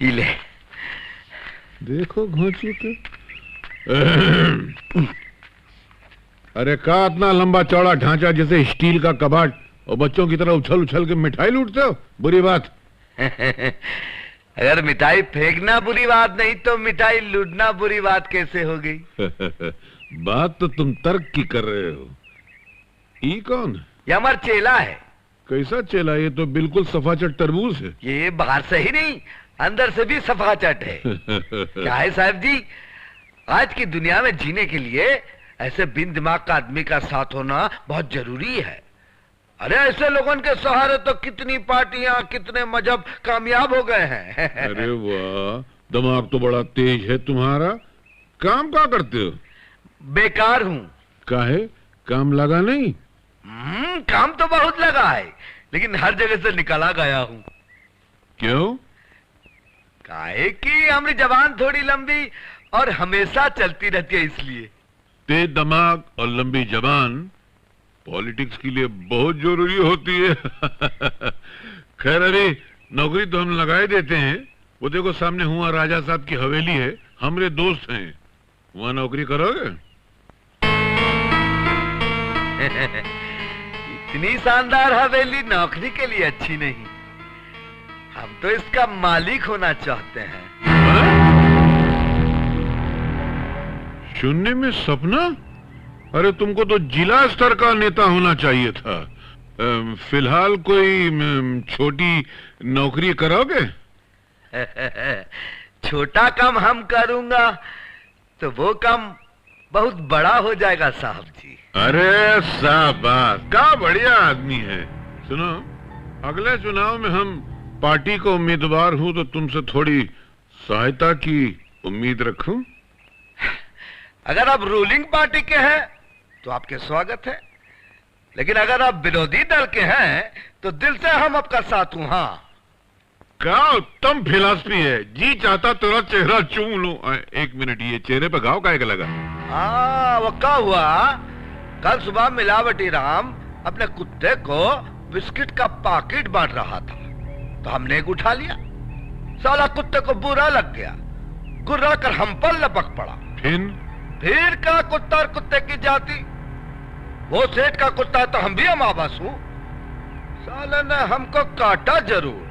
ले देखो घोंचू के। अरे का इतना लंबा चौड़ा ढांचा जैसे स्टील का कबाड़, और बच्चों की तरह उछल उछल के मिठाई लूटते हो, बुरी बात। अगर मिठाई फेंकना बुरी बात नहीं तो मिठाई लूटना बुरी बात कैसे हो गई? बात तो तुम तर्क की कर रहे हो। ये कौन? ये हमारा चेला है। कैसा चेला? ये तो बिल्कुल सफाचट तरबूज है। ये बाहर से ही नहीं अंदर से भी सफाचट है। क्या है साहब जी, आज की दुनिया में जीने के लिए ऐसे बिन दिमाग का आदमी का साथ होना बहुत जरूरी है। अरे ऐसे लोगों के सहारे तो कितनी पार्टियां, कितने मजहब कामयाब हो गए हैं। अरे वाह, दिमाग तो बड़ा तेज है तुम्हारा। काम क्या करते हो? बेकार हूँ। काहे? काम लगा नहीं? काम तो बहुत लगा है, लेकिन हर जगह से निकला गया हूँ। क्यों? काहे कि हमारी जबान थोड़ी लंबी और हमेशा चलती रहती है, इसलिए। तेज दिमाग और लंबी जबान पॉलिटिक्स के लिए बहुत जरूरी होती है। खैर, अरे नौकरी तो हम लगाए देते हैं। वो देखो सामने हुआ राजा साहब की हवेली है, हमारे दोस्त हैं, वहां नौकरी करोगे? इतनी शानदार हवेली नौकरी के लिए अच्छी नहीं। हम तो इसका मालिक होना चाहते हैं। सुनने में सपना? अरे तुमको तो जिला स्तर का नेता होना चाहिए था। फिलहाल कोई छोटी नौकरी करोगे? छोटा काम हम करूंगा तो वो काम बहुत बड़ा हो जाएगा साहब जी। अरे शाबाश, क्या बढ़िया आदमी है। सुनो, अगले चुनाव में हम पार्टी को उम्मीदवार हूं तो तुमसे थोड़ी सहायता की उम्मीद रखूं। अगर आप रूलिंग पार्टी के हैं तो आपके स्वागत है, लेकिन अगर आप विरोधी दल के हैं तो दिल से हम आपका साथ हूं। हाँ, क्या उत्तम फिलॉसफी है। जी चाहता तेरा चेहरा चूम लूं। एक मिनट, ये चेहरे पे घाव काहे का लगा? हाँ, वो क्या हुआ, कल सुबह मिलावटी राम अपने कुत्ते को बिस्किट का पैकेट बांट रहा था तो हमने एक उठा लिया। साला कुत्ते को बुरा लग गया, गुर्रा कर हम पर लपक पड़ा। फिर का कुत्ता और कुत्ते की जाति। वो सेठ का कुत्ता तो हम भी अमावस हूं। साले ने हमको काटा जरूर,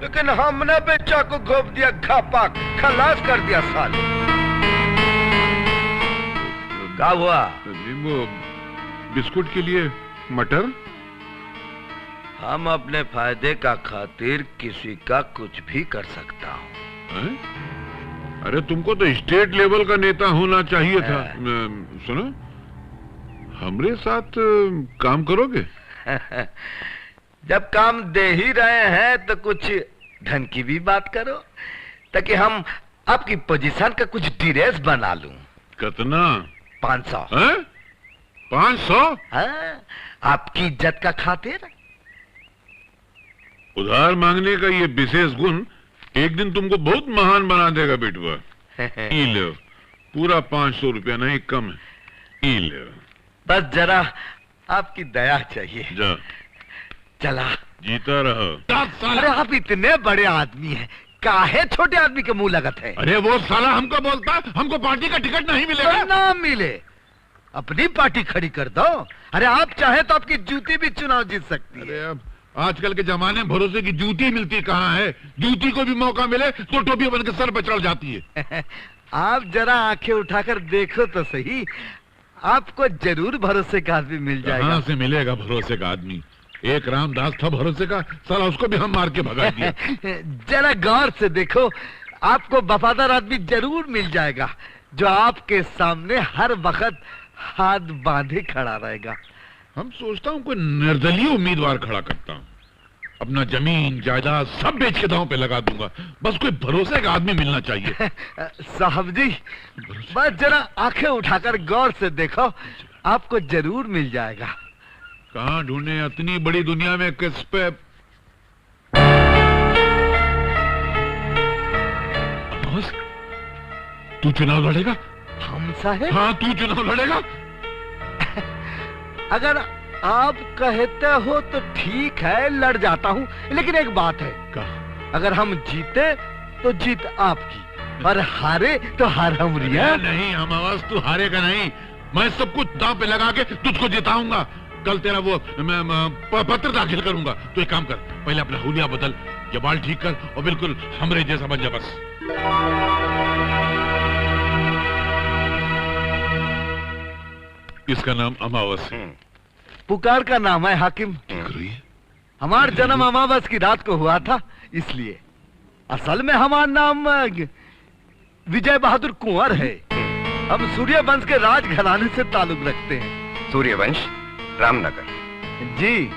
लेकिन हमने बेचा को घोप दिया, घापा खलास कर दिया साले। क्या हुआ? वो बिस्कुट के लिए मटर। हम अपने फायदे का खातिर किसी का कुछ भी कर सकता हूँ। अरे तुमको तो स्टेट लेवल का नेता होना चाहिए था। सुनो, हमरे साथ काम करोगे? जब काम दे ही रहे हैं तो कुछ ढंग की भी बात करो, ताकि हम आपकी पोजीशन का कुछ ड्रेस बना लूं। कितना? 500। 500? हाँ, आपकी इज्जत का खातिर। उधार मांगने का ये विशेष गुण एक दिन तुमको बहुत महान बना देगा बेटुआ। ई लो, पूरा 500 रुपया नहीं, कम है। ई लो, बस जरा आपकी दया चाहिए। जा, चला, जीता रहो। अरे आप इतने बड़े आदमी हैं, काहे छोटे आदमी के मुंह लगत है? अरे वो साला हमको बोलता है हमको पार्टी का टिकट नहीं मिलेगा। ना मिले, अपनी पार्टी खड़ी कर दो। अरे आप चाहे तो आपकी जूती भी चुनाव जीत सकती है। अरे अब आजकल के जमाने में भरोसे की जूती मिलती कहाँ है? जूती को भी मौका मिले तो टोपी बन के सर पे चढ़ जाती है। आप जरा आंखें उठाकर देखो तो सही, आपको जरूर भरोसे का आदमी मिल जाएगा। कहाँ से मिलेगा भरोसे का आदमी? एक रामदास था भरोसे का, साला उसको भी हम मार के भगा दिया। जरा गौर से देखो, आपको वफादार आदमी जरूर मिल जाएगा जो आपके सामने हर वक्त हाथ बांधे खड़ा रहेगा। हम सोचता हूँ कोई निर्दलीय उम्मीदवार खड़ा करता हूँ, अपना जमीन जायदाद सब बेच के दांव पे लगा दूंगा। बस कोई भरोसे का आदमी मिलना चाहिए। साहब जी, बस जरा आंखें उठाकर गौर से देखो, आपको जरूर मिल जाएगा। कहाँ ढूंढे इतनी बड़ी दुनिया में? किस पे? तू चुनाव लड़ेगा? हम साहेब? हाँ, तू चुनाव लड़ेगा। अगर आप कहते हो तो ठीक है, लड़ जाता हूँ, लेकिन एक बात है। अगर हम जीते तो जीत आपकी और हारे तो हार हमारी है। नहीं अमावस, तू हारेगा नहीं। मैं सब कुछ दांव पे लगा के तुझको जिताऊंगा। कल तेरा वो पत्र दाखिल करूंगा। तो एक काम कर, पहले अपना हुलिया बदल, ये बाल ठीक कर और बिल्कुल हमरे जैसा बन जा बस। इसका नाम अमावस है। पुकार का नाम है हाकिम। हमारा जन्म अमावस की रात को हुआ था, इसलिए असल में हमारा नाम विजय बहादुर कुंवर है। हम सूर्यवंश के राजघराने से ताल्लुक रखते हैं। सूर्यवंश, रामनगर। जी,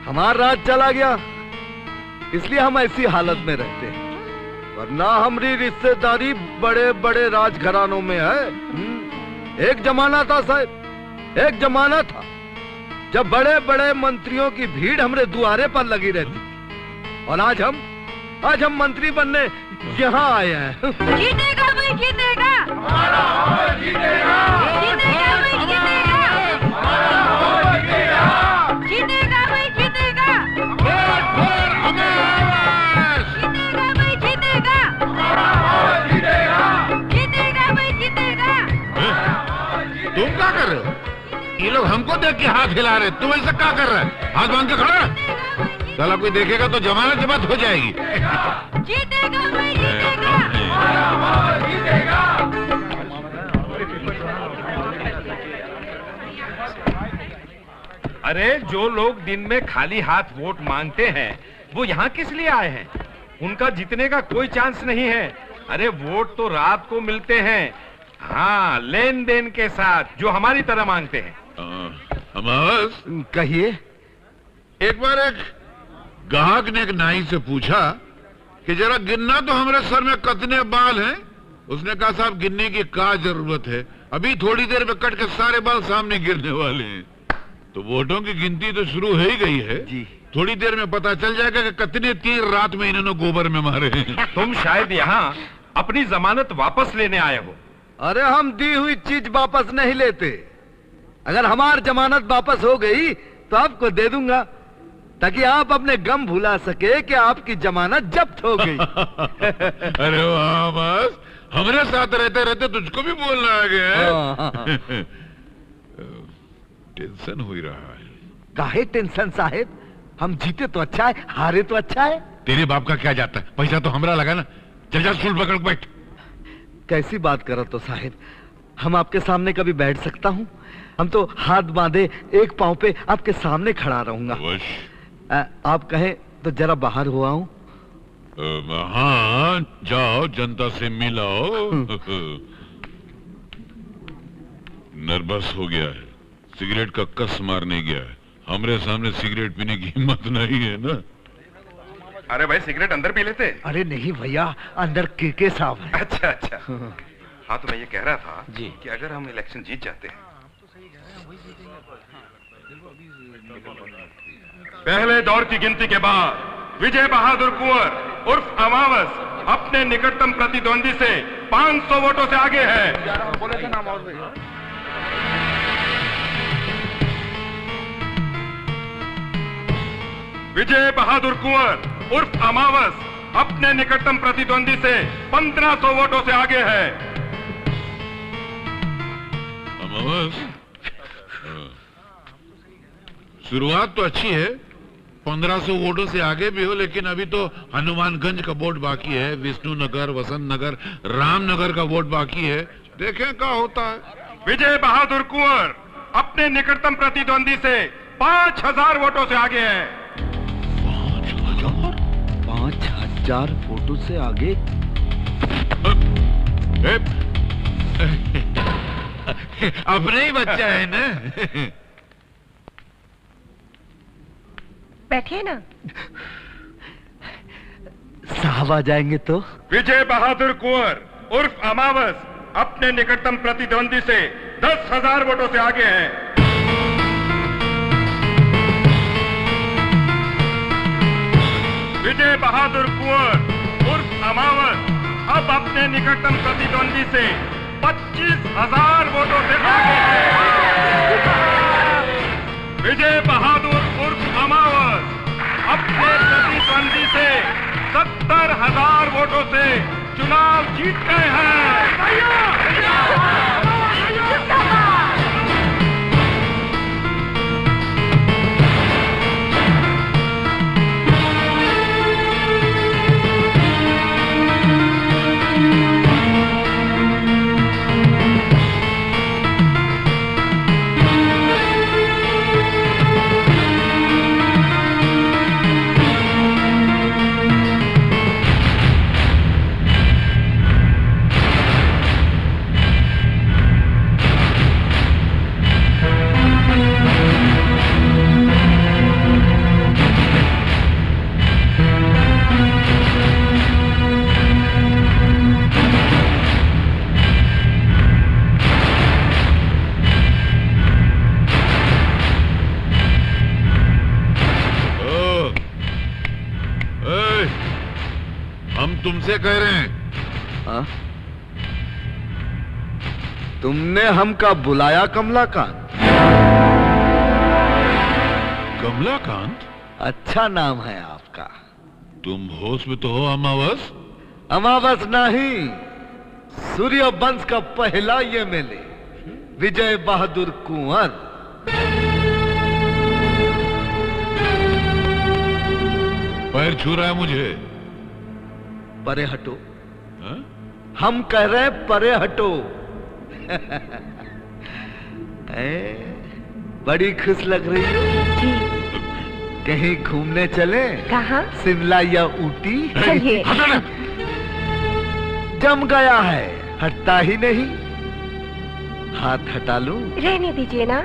हमारा राज चला गया, इसलिए हम ऐसी हालत में रहते हैं, वरना हमारी रिश्तेदारी बड़े बड़े राजघरानों में है। एक जमाना था साहब, एक जमाना था जब बड़े बड़े मंत्रियों की भीड़ हमारे द्वारे पर लगी रहती थी, और आज हम मंत्री बनने यहाँ आए हैं। जीतेगा भाई, जीतेगा। जीतेगा भाई, जीतेगा। जीतेगा भाई, जीतेगा। जीतेगा भाई, जीतेगा। जीतेगा भाई, जीतेगा। तुम क्या कर रहे हो? ये लोग हमको देख के हाथ हिला रहे, तुम ऐसा क्या कर रहे हैं? हाथ बांध के खड़ा। साला कोई देखेगा तो जमानत जब्त हो जाएगी। जीतेगा भाई, जीतेगा। अरे जो लोग दिन में खाली हाथ वोट मांगते हैं, वो यहाँ किस लिए आए हैं? उनका जीतने का कोई चांस नहीं है। अरे वोट तो रात को मिलते हैं, हाँ, लेन देन के साथ, जो हमारी तरह मांगते हैं। अमावस, कहिए। एक बार एक ग्राहक ने एक नाई से पूछा कि जरा गिनना तो हमारे सर में कितने बाल हैं। उसने कहा साहब गिनने की क्या जरूरत है, अभी थोड़ी देर में कट के सारे बाल सामने गिरने वाले हैं। तो वोटों की गिनती तो शुरू हो ही गई है जी। थोड़ी देर में पता चल जाएगा कि कितने तीर रात में इन्होंने गोबर में मारे हैं। तुम शायद यहाँ अपनी जमानत वापस लेने आए हो। अरे हम दी हुई चीज वापस नहीं लेते। अगर हमारी जमानत वापस हो गई तो आपको दे दूंगा, ताकि आप अपने गम भुला सके कि आपकी जमानत जब्त हो गई। अरे वाह, बस हमारे साथ रहते रहते तुझको भी बोलना आ गया है। टेंशन हो ही रहा है। काहे टेंशन साहेब, हम जीते तो अच्छा है, हारे तो अच्छा है। तेरे बाप का क्या जाता है, पैसा तो हमरा लगा ना। चल जा स्टूल पकड़ के बैठ। कैसी बात करो तो साहेब, हम आपके सामने कभी बैठ सकता हूँ? हम तो हाथ बांधे एक पांव पे आपके सामने खड़ा रहूंगा। आप कहें तो जरा बाहर हो आऊं? हाँ, जाओ, जनता से मिलाओ। नर्वस हो गया है, सिगरेट का कस मारने गया है। हमरे सामने सिगरेट पीने की हिम्मत नहीं है ना। अरे भाई, सिगरेट अंदर पी लेते। अरे नहीं भैया, अंदर के साहब है। अच्छा अच्छा। हाँ, तो मैं ये कह रहा था जी कि अगर हम इलेक्शन जीत जाते हैं, पहले दौर की गिनती के बाद विजय बहादुर कुंवर उर्फ अमावस अपने निकटतम प्रतिद्वंदी से 500 वोटों से आगे है। विजय बहादुर कुंवर उर्फ अमावस अपने निकटतम प्रतिद्वंदी से 1500 वोटों से आगे है। अमावस, शुरुआत तो अच्छी है, 1500 वोटों से आगे भी हो, लेकिन अभी तो हनुमानगंज का वोट बाकी है, विष्णुनगर, वसंत नगर, रामनगर का वोट बाकी है। देखें क्या होता है। विजय बहादुर कुंवर अपने निकटतम प्रतिद्वंदी से 5000 वोटों से आगे है। 5000 वोटों से आगे? अपने ही बच्चा है ना। बैठिए ना। साहब आ जाएंगे तो? विजय बहादुर कुंवर उर्फ अमावस अपने निकटतम प्रतिद्वंदी से 10,000 वोटों से आगे हैं। विजय बहादुर कुंवर उर्फ अमावस अब अपने निकटतम प्रतिद्वंदी से 25,000 वोटों से आगे हैं। तुमसे कह रहे हैं। हाँ? तुमने हमका बुलाया कमलाकांत? कमलाकांत? अच्छा नाम है आपका। तुम होश में तो हो अमावस? अमावस नहीं, सूर्य वंश का पहला ये मेले, विजय बहादुर कुंवर। पैर छू रहा है मुझे। परे हटो। हाँ? हम कह रहे हैं परे हटो। बड़ी खुश लग रही हो। जी कहीं घूमने चले? कहाँ? शिमला या ऊटी? चलिए। हटो ना। जम गया है, हटता ही नहीं। हाथ हटा लूं? रहने दीजिए ना।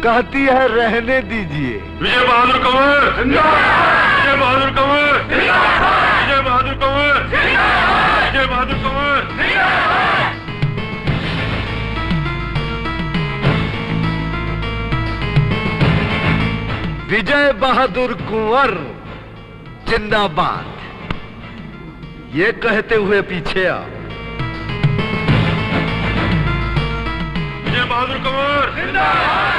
कहती है रहने दीजिए। विजय बहादुर कंवर! विजय बहादुर कंवर! विजय बहादुर कंवर! विजय बहादुर कंवर! विजय बहादुर कुंवर जिंदाबाद, ये कहते हुए पीछे आ। विजय बहादुर कंवर!